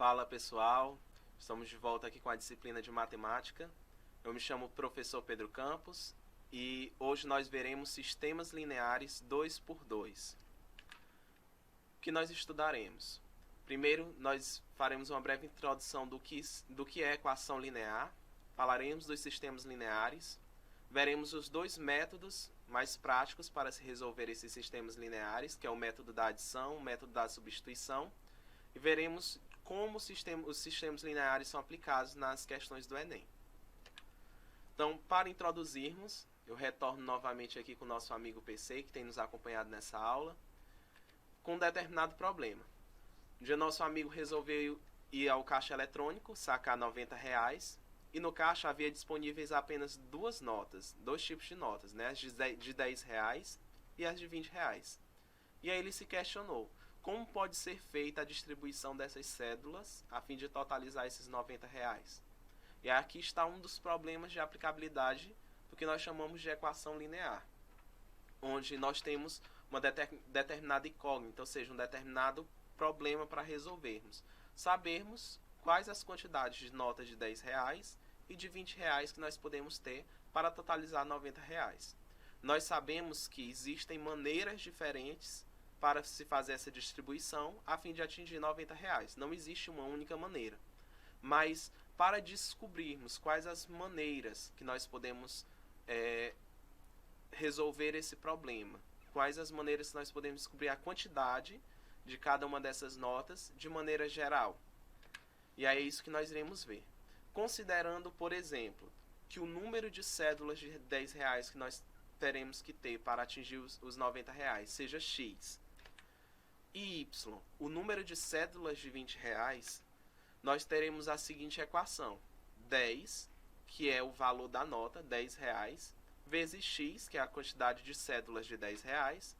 Fala pessoal, estamos de volta aqui com a disciplina de matemática. Eu me chamo professor Pedro Campos e hoje nós veremos sistemas lineares 2 por 2. O que nós estudaremos? Primeiro, nós faremos uma breve introdução do que é equação linear, falaremos dos sistemas lineares, veremos os dois métodos mais práticos para se resolver esses sistemas lineares, que é o método da adição, o método da substituição, e veremos como os sistemas lineares são aplicados nas questões do Enem. Então, para introduzirmos, eu retorno novamente aqui com o nosso amigo PC, que tem nos acompanhado nessa aula, com um determinado problema. Um dia nosso amigo resolveu ir ao caixa eletrônico, sacar R$ 90, e no caixa havia disponíveis apenas dois tipos de notas, né? As de R$ 10 e as de R$ 20. E aí ele se questionou, como pode ser feita a distribuição dessas cédulas a fim de totalizar esses R$ 90? E aqui está um dos problemas de aplicabilidade do que nós chamamos de equação linear, onde nós temos uma determinada incógnita, ou seja, um determinado problema para resolvermos. Sabermos quais as quantidades de notas de R$ 10 e de R$ 20 que nós podemos ter para totalizar R$ 90. Nós sabemos que existem maneiras diferentes para se fazer essa distribuição a fim de atingir R$ 90. Não existe uma única maneira. Mas para descobrirmos quais as maneiras que nós podemos resolver esse problema, quais as maneiras que nós podemos descobrir a quantidade de cada uma dessas notas de maneira geral. E é isso que nós iremos ver. Considerando, por exemplo, que o número de cédulas de R$ 10 que nós teremos que ter para atingir os R$ 90 seja x, e y, o número de cédulas de R$ 20, nós teremos a seguinte equação: 10, que é o valor da nota, R$ 10, vezes x, que é a quantidade de cédulas de R$ 10,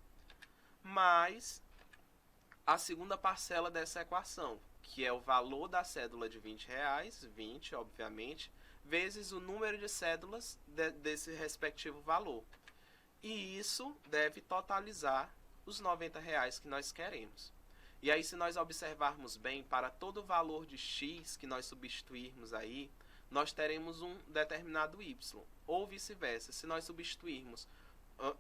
mais a segunda parcela dessa equação, que é o valor da cédula de R$ 20, obviamente, vezes o número de cédulas desse respectivo valor. E isso deve totalizar os R$ 90 que nós queremos. E aí, se nós observarmos bem, para todo valor de x que nós substituirmos aí, nós teremos um determinado y, ou vice-versa. Se nós substituirmos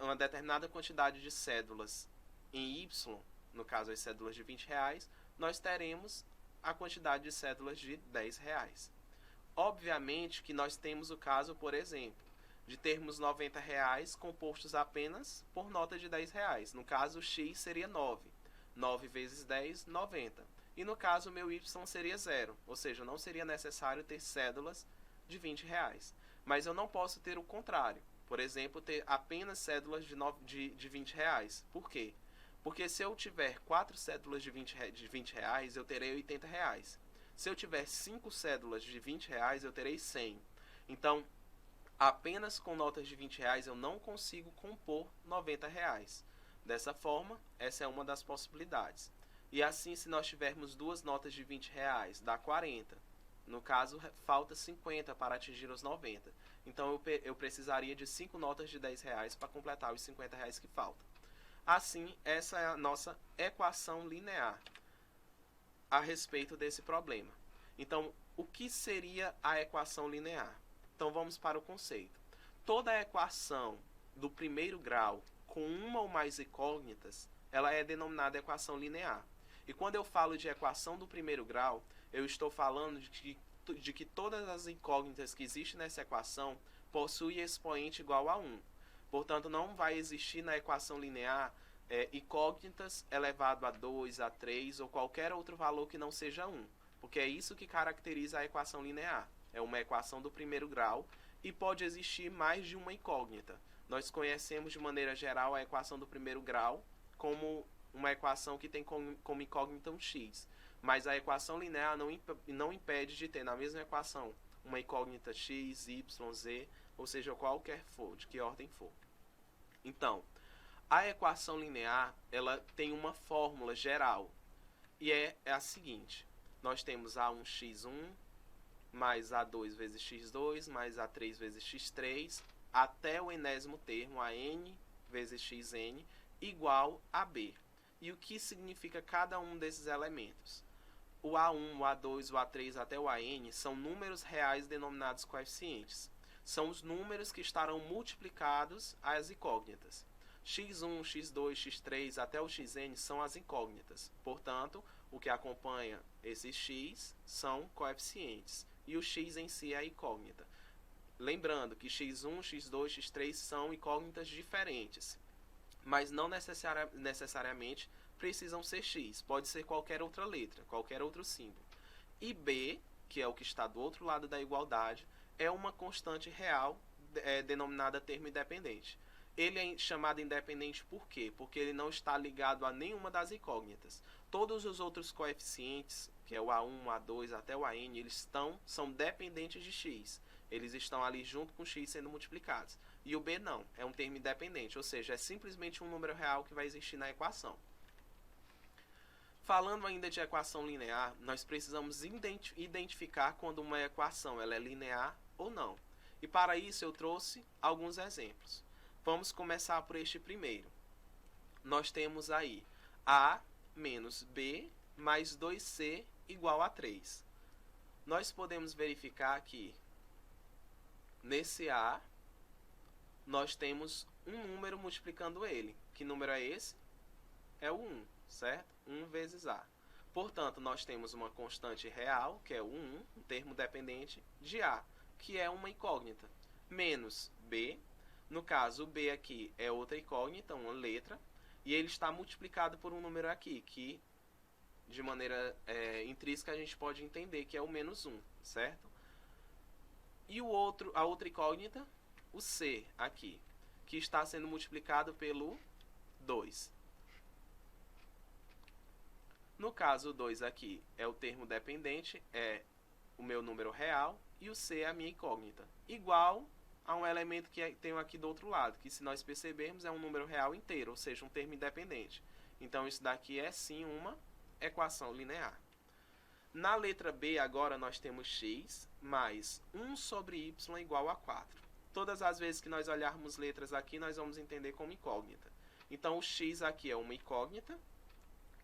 uma determinada quantidade de cédulas em y, no caso as cédulas de R$ 20, nós teremos a quantidade de cédulas de R$ 10. Obviamente que nós temos o caso, por exemplo, de termos R$ 90 compostos apenas por notas de R$ 10. No caso, x seria 9. 9 vezes 10, 90. E no caso, o meu y seria 0. Ou seja, não seria necessário ter cédulas de R$ 20. Mas eu não posso ter o contrário. Por exemplo, ter apenas cédulas de R$ 20. Por quê? Porque se eu tiver 4 cédulas de R$ 20, eu terei R$ 80. Se eu tiver 5 cédulas de R$ 20, eu terei 100. Então, apenas com notas de R$ 20 eu não consigo compor R$ 90. Dessa forma, essa é uma das possibilidades. E assim, se nós tivermos duas notas de R$ 20, dá 40. No caso, falta 50 para atingir os 90. Então, eu precisaria de 5 notas de R$ 10 para completar os R$ 50 que faltam. Assim, essa é a nossa equação linear a respeito desse problema. Então, o que seria a equação linear? Então, vamos para o conceito. Toda equação do primeiro grau com uma ou mais incógnitas, ela é denominada equação linear. E quando eu falo de equação do primeiro grau, eu estou falando de que todas as incógnitas que existem nessa equação possuem expoente igual a 1. Portanto, não vai existir na equação linear incógnitas elevado a 2, a 3 ou qualquer outro valor que não seja 1. Porque é isso que caracteriza a equação linear. É uma equação do primeiro grau e pode existir mais de uma incógnita. Nós conhecemos de maneira geral a equação do primeiro grau como uma equação que tem como incógnita um x. Mas a equação linear não impede de ter na mesma equação uma incógnita x, y, z, ou seja, qualquer for, de que ordem for. Então, a equação linear ela tem uma fórmula geral e é a seguinte: nós temos A1x1 mais A2 vezes x2 mais A3 vezes x3 até o enésimo termo, a n vezes xn, igual a b. E o que significa cada um desses elementos? o A1, o A2, o A3 até o AN são números reais denominados coeficientes. São os números que estarão multiplicados às incógnitas. x1, x2, x3 até o xn são as incógnitas. Portanto, o que acompanha esses x são coeficientes. E o x em si é a incógnita. Lembrando que x1, x2, x3 são incógnitas diferentes, mas não necessariamente precisam ser x. Pode ser qualquer outra letra, qualquer outro símbolo. E b, que é o que está do outro lado da igualdade, é uma constante real denominada termo independente. Ele é chamado independente por quê? Porque ele não está ligado a nenhuma das incógnitas. Todos os outros coeficientes, que é o A1, A2 até o AN, eles são dependentes de x. Eles estão ali junto com x sendo multiplicados. E o b não, é um termo independente, ou seja, é simplesmente um número real que vai existir na equação. Falando ainda de equação linear, nós precisamos identificar quando uma equação ela é linear ou não. E para isso eu trouxe alguns exemplos. Vamos começar por este primeiro. Nós temos aí a menos b mais 2c igual a 3. Nós podemos verificar que nesse a nós temos um número multiplicando ele. Que número é esse? É o 1, certo? 1 vezes a. Portanto, nós temos uma constante real, que é o 1, um termo dependente, de a, que é uma incógnita, menos b. No caso, o b aqui é outra incógnita, uma letra, e ele está multiplicado por um número aqui, que de maneira intrínseca a gente pode entender que é o menos 1, certo? E a outra incógnita, o c aqui, que está sendo multiplicado pelo 2. No caso, o 2 aqui é o termo dependente, é o meu número real, e o c é a minha incógnita, igual a um elemento que tenho aqui do outro lado, que se nós percebermos é um número real inteiro, ou seja, um termo independente. Então, isso daqui é sim uma equação linear. Na letra B, agora, nós temos x mais 1 sobre y igual a 4. Todas as vezes que nós olharmos letras aqui, nós vamos entender como incógnita. Então, o x aqui é uma incógnita,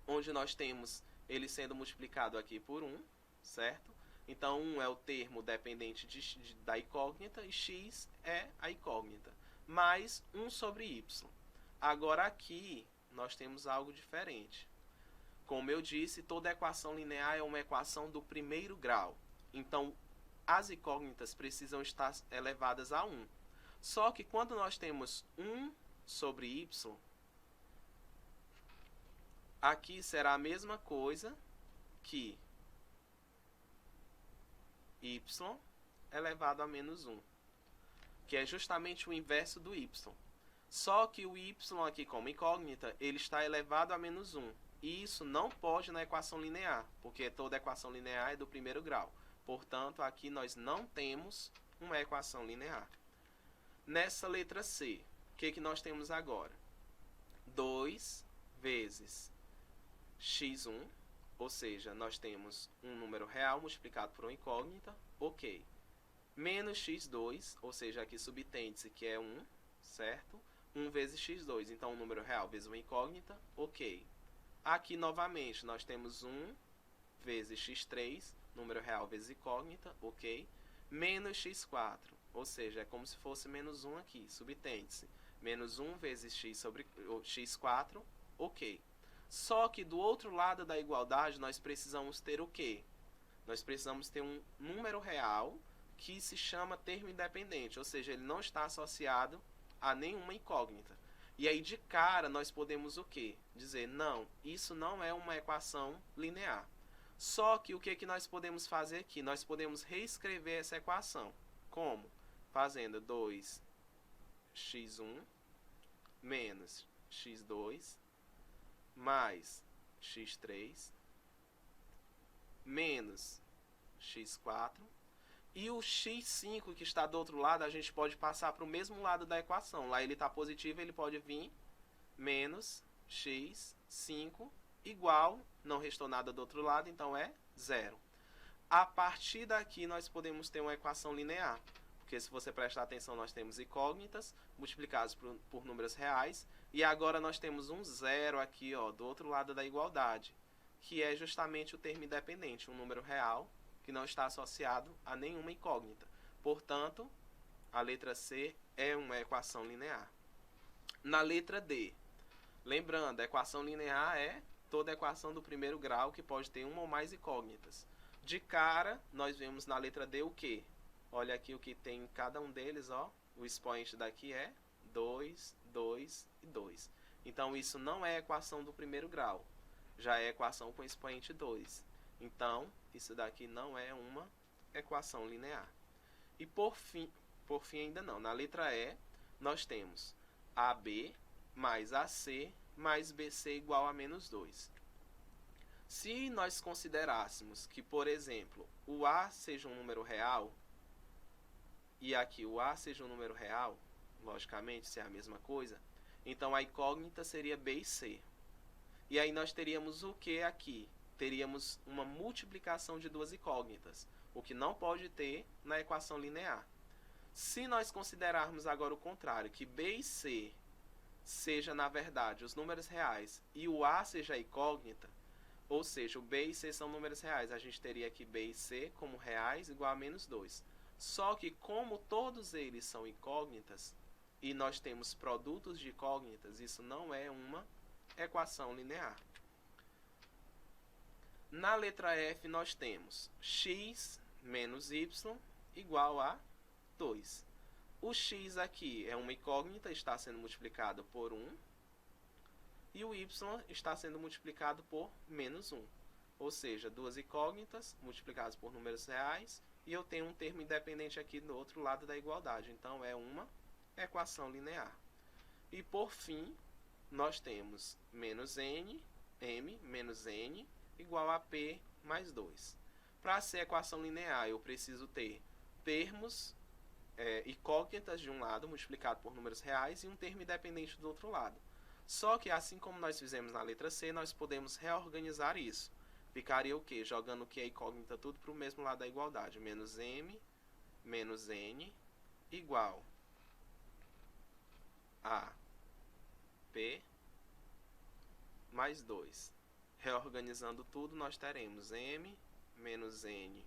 onde nós temos ele sendo multiplicado aqui por 1, certo? Então, 1 é o termo dependente da incógnita e x é a incógnita, mais 1 sobre y. Agora, aqui, nós temos algo diferente. Como eu disse, toda equação linear é uma equação do primeiro grau. Então, as incógnitas precisam estar elevadas a 1. Só que quando nós temos 1 sobre y, aqui será a mesma coisa que y elevado a menos 1, que é justamente o inverso do y. Só que o y aqui como incógnita, ele está elevado a menos 1. E isso não pode na equação linear, porque toda equação linear é do primeiro grau. Portanto, aqui nós não temos uma equação linear. Nessa letra C, o que nós temos agora? 2 vezes x1, ou seja, nós temos um número real multiplicado por uma incógnita, ok. Menos x2, ou seja, aqui subtende-se que é 1, certo? 1 vezes x2, então um número real vezes uma incógnita, ok. Aqui, novamente, nós temos 1 vezes x3, número real vezes incógnita, ok. Menos x4, ou seja, é como se fosse menos 1 aqui, subtende-se. Menos 1 vezes x sobre x4, ok. Só que do outro lado da igualdade, nós precisamos ter o quê? Nós precisamos ter um número real que se chama termo independente, ou seja, ele não está associado a nenhuma incógnita. E aí, de cara, nós podemos o quê? Dizer, não, isso não é uma equação linear. Só que o que nós podemos fazer aqui? Nós podemos reescrever essa equação. Como? Fazendo 2x1 menos x2 mais x3 menos x4. E o x5 que está do outro lado, a gente pode passar para o mesmo lado da equação. Lá ele está positivo, ele pode vir menos x5 igual, não restou nada do outro lado, então é 0. A partir daqui nós podemos ter uma equação linear. Porque se você prestar atenção, nós temos incógnitas multiplicadas por números reais. E agora nós temos um 0 aqui, ó, do outro lado da igualdade. que é justamente o termo independente, um número real que não está associado a nenhuma incógnita. Portanto, a letra C é uma equação linear. Na letra D, lembrando, a equação linear é toda equação do primeiro grau que pode ter uma ou mais incógnitas. De cara, nós vemos na letra D o quê? Olha aqui o que tem em cada um deles, ó. O expoente daqui é 2, 2 e 2. Então, isso não é equação do primeiro grau. Já é equação com expoente 2. Então, isso daqui não é uma equação linear. E por fim ainda não. Na letra E, nós temos AB mais AC mais BC igual a menos 2. Se nós considerássemos que, por exemplo, o A seja um número real, e aqui o A seja um número real, logicamente, se é a mesma coisa, então a incógnita seria B e C. E aí nós teríamos o que aqui? Teríamos uma multiplicação de duas incógnitas, o que não pode ter na equação linear. Se nós considerarmos agora o contrário, que B e C seja, na verdade, os números reais e o A seja a incógnita, ou seja, o B e C são números reais, a gente teria aqui B e C como reais igual a menos 2. Só que como todos eles são incógnitas e nós temos produtos de incógnitas, isso não é uma equação linear. Na letra F nós temos x menos y igual a 2. O x aqui é uma incógnita, está sendo multiplicado por 1. E o y está sendo multiplicado por menos 1. Ou seja, duas incógnitas multiplicadas por números reais. E eu tenho um termo independente aqui do outro lado da igualdade. Então, é uma equação linear. E, por fim, nós temos menos n, m menos n, igual a p mais 2. Para ser equação linear, eu preciso ter termos incógnitas de um lado, multiplicado por números reais, e um termo independente do outro lado. Só que, assim como nós fizemos na letra C, nós podemos reorganizar isso. Ficaria o quê? Jogando o que é incógnita tudo para o mesmo lado da igualdade. Menos m, menos n, igual a p mais 2. Reorganizando tudo, nós teremos m menos n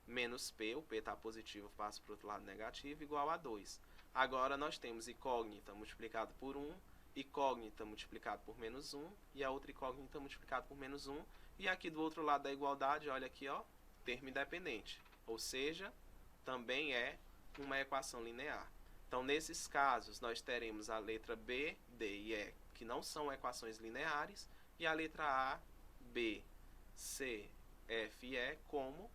menos p, o p está positivo, passa para o outro lado negativo, igual a 2. Agora nós temos incógnita multiplicado por 1, incógnita multiplicado por menos 1 e a outra incógnita multiplicado por menos 1. E aqui do outro lado da igualdade, olha aqui, ó, termo independente. Ou seja, também é uma equação linear. Então, nesses casos, nós teremos a letra B, D e E, que não são equações lineares, e a letra A, B, C, F e E como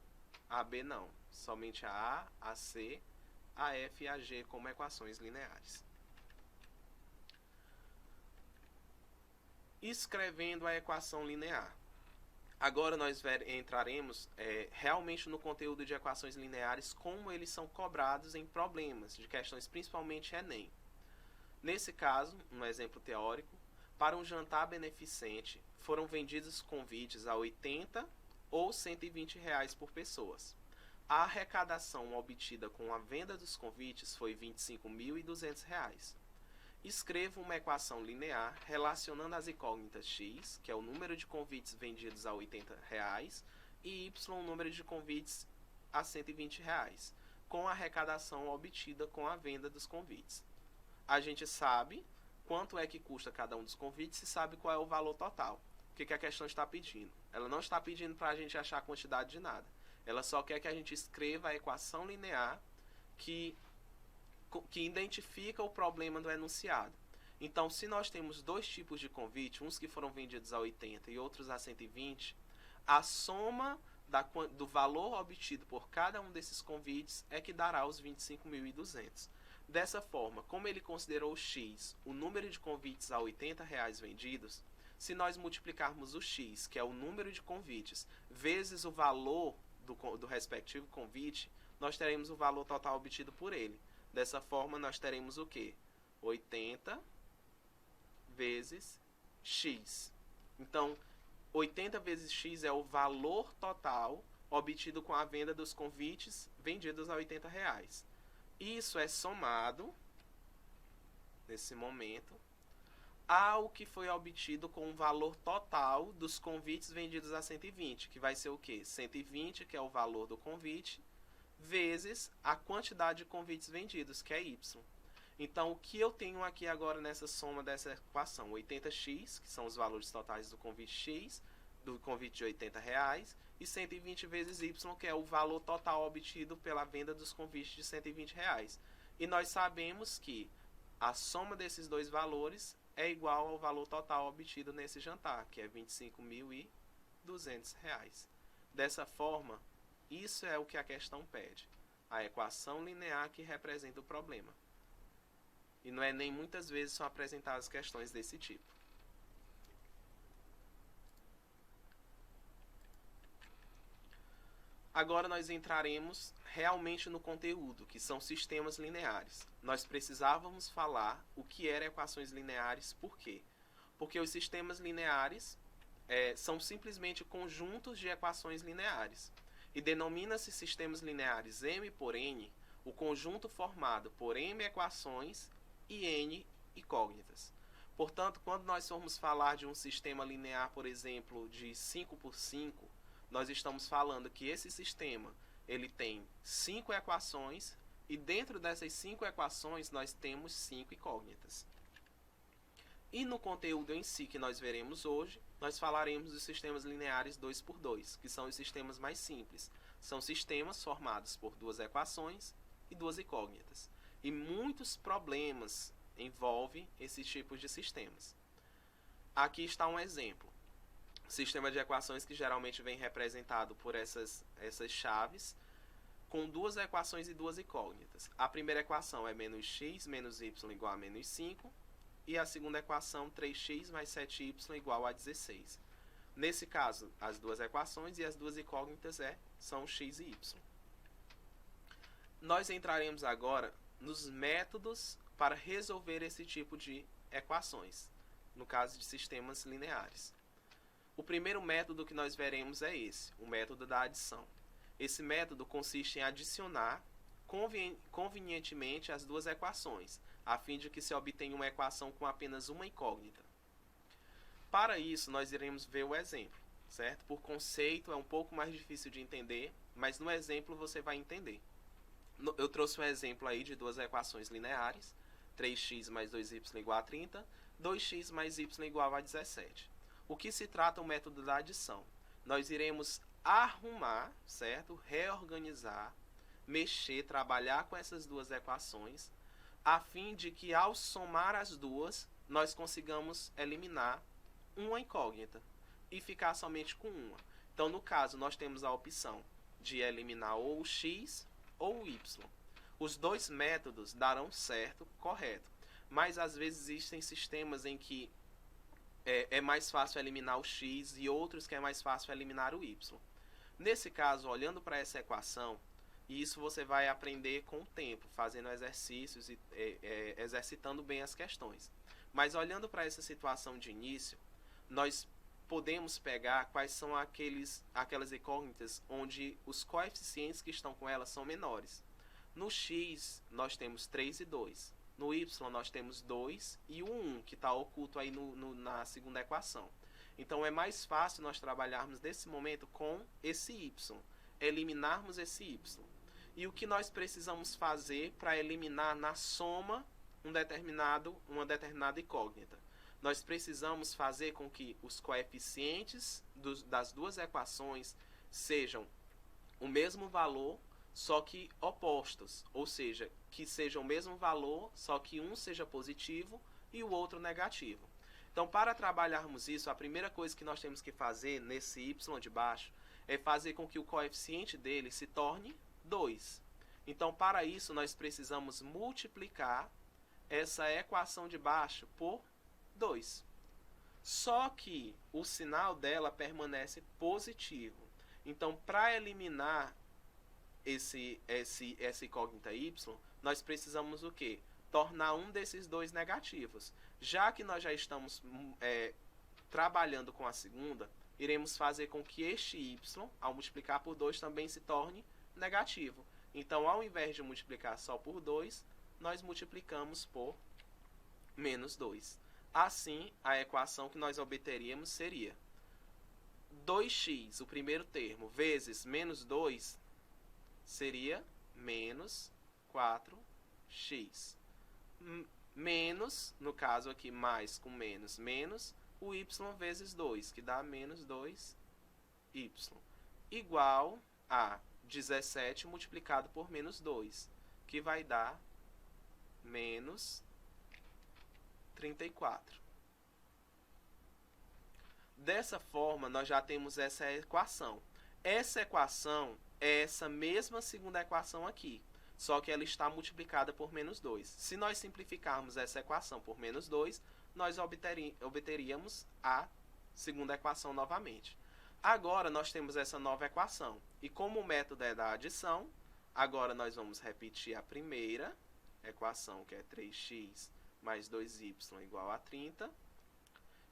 a B não. Somente a A, a C, a F e a G como equações lineares. Escrevendo a equação linear. Agora nós entraremos realmente no conteúdo de equações lineares, como eles são cobrados em problemas de questões, principalmente Enem. Nesse caso, um exemplo teórico, para um jantar beneficente foram vendidos convites a 80 ou 120 reais por pessoas. A arrecadação obtida com a venda dos convites foi R$ 25.200. Escreva uma equação linear relacionando as incógnitas x, que é o número de convites vendidos a R$ 80, e y, o número de convites a R$ 120, com a arrecadação obtida com a venda dos convites. A gente sabe quanto é que custa cada um dos convites e sabe qual é o valor total. O que a questão está pedindo? Ela não está pedindo para a gente achar a quantidade de nada. Ela só quer que a gente escreva a equação linear que identifica o problema do enunciado. Então, se nós temos dois tipos de convite, uns que foram vendidos a 80 e outros a 120, a soma do valor obtido por cada um desses convites é que dará os 25.200. Dessa forma, como ele considerou x, o número de convites a 80 reais vendidos, se nós multiplicarmos o x, que é o número de convites, vezes o valor do respectivo convite, nós teremos o valor total obtido por ele. Dessa forma, nós teremos o quê? 80 vezes x. Então, 80 vezes x é o valor total obtido com a venda dos convites vendidos a 80 reais. Isso é somado, nesse momento, ao que foi obtido com o valor total dos convites vendidos a 120, que vai ser o quê? 120, que é o valor do convite, vezes a quantidade de convites vendidos, que é Y. Então, o que eu tenho aqui agora nessa soma dessa equação? 80x, que são os valores totais do convite X, do convite de R$80, e 120 vezes Y, que é o valor total obtido pela venda dos convites de R$120. E nós sabemos que a soma desses dois valores é igual ao valor total obtido nesse jantar, que é R$25.200. Dessa forma, isso é o que a questão pede. A equação linear que representa o problema. E não é nem muitas vezes são apresentadas questões desse tipo. Agora nós entraremos realmente no conteúdo, que são sistemas lineares. Nós precisávamos falar o que eram equações lineares, por quê? Porque os sistemas lineares são simplesmente conjuntos de equações lineares. E denomina-se sistemas lineares M por N o conjunto formado por M equações e N incógnitas. Portanto, quando nós formos falar de um sistema linear, por exemplo, de 5 por 5, nós estamos falando que esse sistema ele tem 5 equações e dentro dessas 5 equações nós temos 5 incógnitas. E no conteúdo em si que nós veremos hoje, nós falaremos dos sistemas lineares 2 por 2, que são os sistemas mais simples. São sistemas formados por 2 equações e 2 incógnitas. E muitos problemas envolvem esses tipos de sistemas. Aqui está um exemplo. Sistema de equações que geralmente vem representado por essas chaves, com 2 equações e 2 incógnitas. A primeira equação é menos x menos y igual a menos 5, e a segunda equação 3x mais 7y igual a 16. Nesse caso, as 2 equações e as 2 incógnitas são x e y. Nós entraremos agora nos métodos para resolver esse tipo de equações, no caso de sistemas lineares. O primeiro método que nós veremos é esse, o método da adição. Esse método consiste em adicionar convenientemente as 2 equações, a fim de que se obtenha uma equação com apenas uma incógnita. Para isso, nós iremos ver o exemplo, certo? Por conceito é um pouco mais difícil de entender, mas no exemplo você vai entender. Eu trouxe um exemplo aí de 2 equações lineares, 3x mais 2y igual a 30, 2x mais y igual a 17. O que se trata o método da adição? Nós iremos arrumar, certo? Reorganizar, mexer, trabalhar com essas 2 equações, a fim de que ao somar as duas, nós consigamos eliminar uma incógnita e ficar somente com uma. Então, no caso, nós temos a opção de eliminar ou o x ou o y. Os 2 métodos darão certo, correto. Mas, às vezes, existem sistemas em que é mais fácil eliminar o x e outros que é mais fácil eliminar o y. Nesse caso, olhando para essa equação, e isso você vai aprender com o tempo, fazendo exercícios e exercitando bem as questões. Mas olhando para essa situação de início, nós podemos pegar quais são aquelas incógnitas onde os coeficientes que estão com elas são menores. No x, nós temos 3 e 2. No y, nós temos 2 e o 1, que está oculto aí na segunda equação. Então, é mais fácil nós trabalharmos nesse momento com esse y, eliminarmos esse y. E o que nós precisamos fazer para eliminar na soma uma determinada incógnita? Nós precisamos fazer com que os coeficientes das 2 equações sejam o mesmo valor, só que opostos, ou seja, que seja o mesmo valor, só que um seja positivo e o outro negativo. Então, para trabalharmos isso, a primeira coisa que nós temos que fazer nesse y de baixo é fazer com que o coeficiente dele se torne 2. Então, para isso, nós precisamos multiplicar essa equação de baixo por 2. Só que o sinal dela permanece positivo. Então, para eliminar essa incógnita y, nós precisamos o quê? Tornar um desses 2 negativos. Já que nós já estamos trabalhando com a segunda, iremos fazer com que este y, ao multiplicar por 2, também se torne negativo. Então, ao invés de multiplicar só por 2, nós multiplicamos por menos 2. Assim, a equação que nós obteríamos seria 2x, o primeiro termo, vezes menos 2, seria menos 4x. Menos, no caso aqui, mais com menos, menos, o y vezes 2, que dá menos 2y, igual a 17 multiplicado por menos 2, que vai dar menos 34. Dessa forma, nós já temos essa equação. Essa equação é essa mesma segunda equação aqui, só que ela está multiplicada por menos 2. Se nós simplificarmos essa equação por menos 2, nós obteríamos a segunda equação novamente. Agora, nós temos essa nova equação. E como o método é da adição, agora nós vamos repetir a primeira equação, que é 3x mais 2y igual a 30,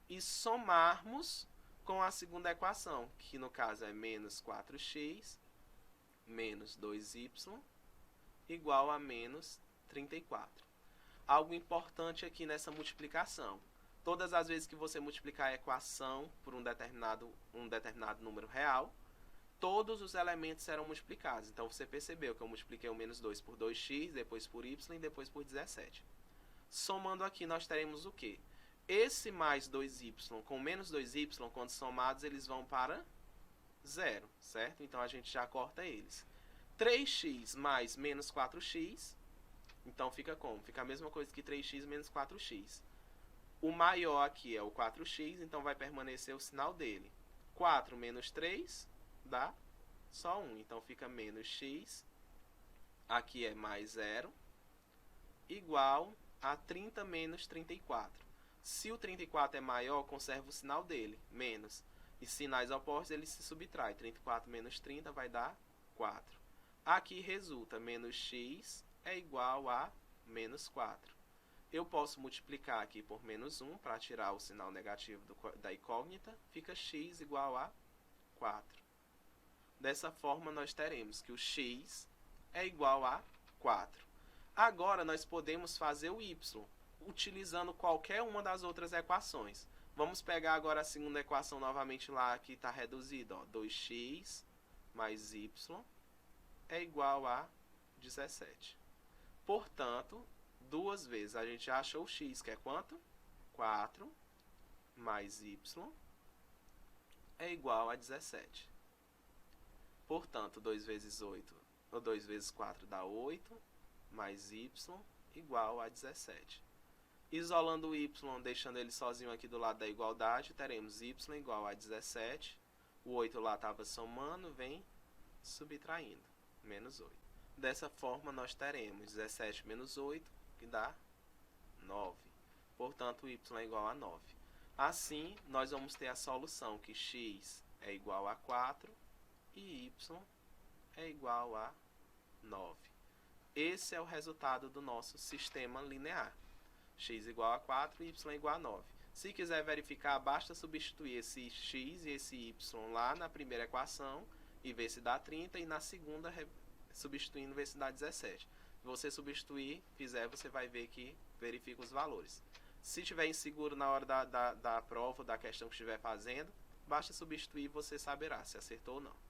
e somarmos com a segunda equação, que no caso é menos 4x menos 2y igual a menos 34. Algo importante aqui nessa multiplicação. Todas as vezes que você multiplicar a equação por um determinado número real, todos os elementos serão multiplicados. Então, você percebeu que eu multipliquei o menos 2 por 2x, depois por y e depois por 17. Somando aqui, nós teremos o quê? Esse mais 2y com menos 2y, quando somados, eles vão para 0, certo? Então, a gente já corta eles. 3x mais menos 4x, então fica como? Fica a mesma coisa que 3x menos 4x. O maior aqui é o 4x, então vai permanecer o sinal dele. 4 menos 3 dá só 1, então fica menos x, aqui é mais 0, igual a 30 menos 34. Se o 34 é maior, conserva o sinal dele, menos. E sinais opostos, ele se subtrai. 34 menos 30 vai dar 4. Aqui resulta menos x é igual a menos 4. Eu posso multiplicar aqui por menos 1 para tirar o sinal negativo da incógnita. Fica x igual a 4. Dessa forma, nós teremos que o x é igual a 4. Agora, nós podemos fazer o y, utilizando qualquer uma das outras equações. Vamos pegar agora a segunda equação novamente lá, que está reduzida. 2x mais y é igual a 17. Portanto, duas vezes a gente acha o x, que é quanto? 4 mais y é igual a 17. Portanto, 2 vezes 8, ou 2 vezes 4 dá 8, mais y igual a 17. Isolando o y, deixando ele sozinho aqui do lado da igualdade, teremos y igual a 17. O 8 lá estava somando, vem subtraindo, menos 8. Dessa forma, nós teremos 17 menos 8, que dá 9. Portanto, y é igual a 9. Assim, nós vamos ter a solução que x é igual a 4 e y é igual a 9. Esse é o resultado do nosso sistema linear. X igual a 4 e y igual a 9. Se quiser verificar, basta substituir esse x e esse y lá na primeira equação e ver se dá 30, e na segunda, substituindo, ver se dá 17. Se você substituir, você vai ver que verifica os valores. Se estiver inseguro na hora da prova, da questão que estiver fazendo, basta substituir e você saberá se acertou ou não.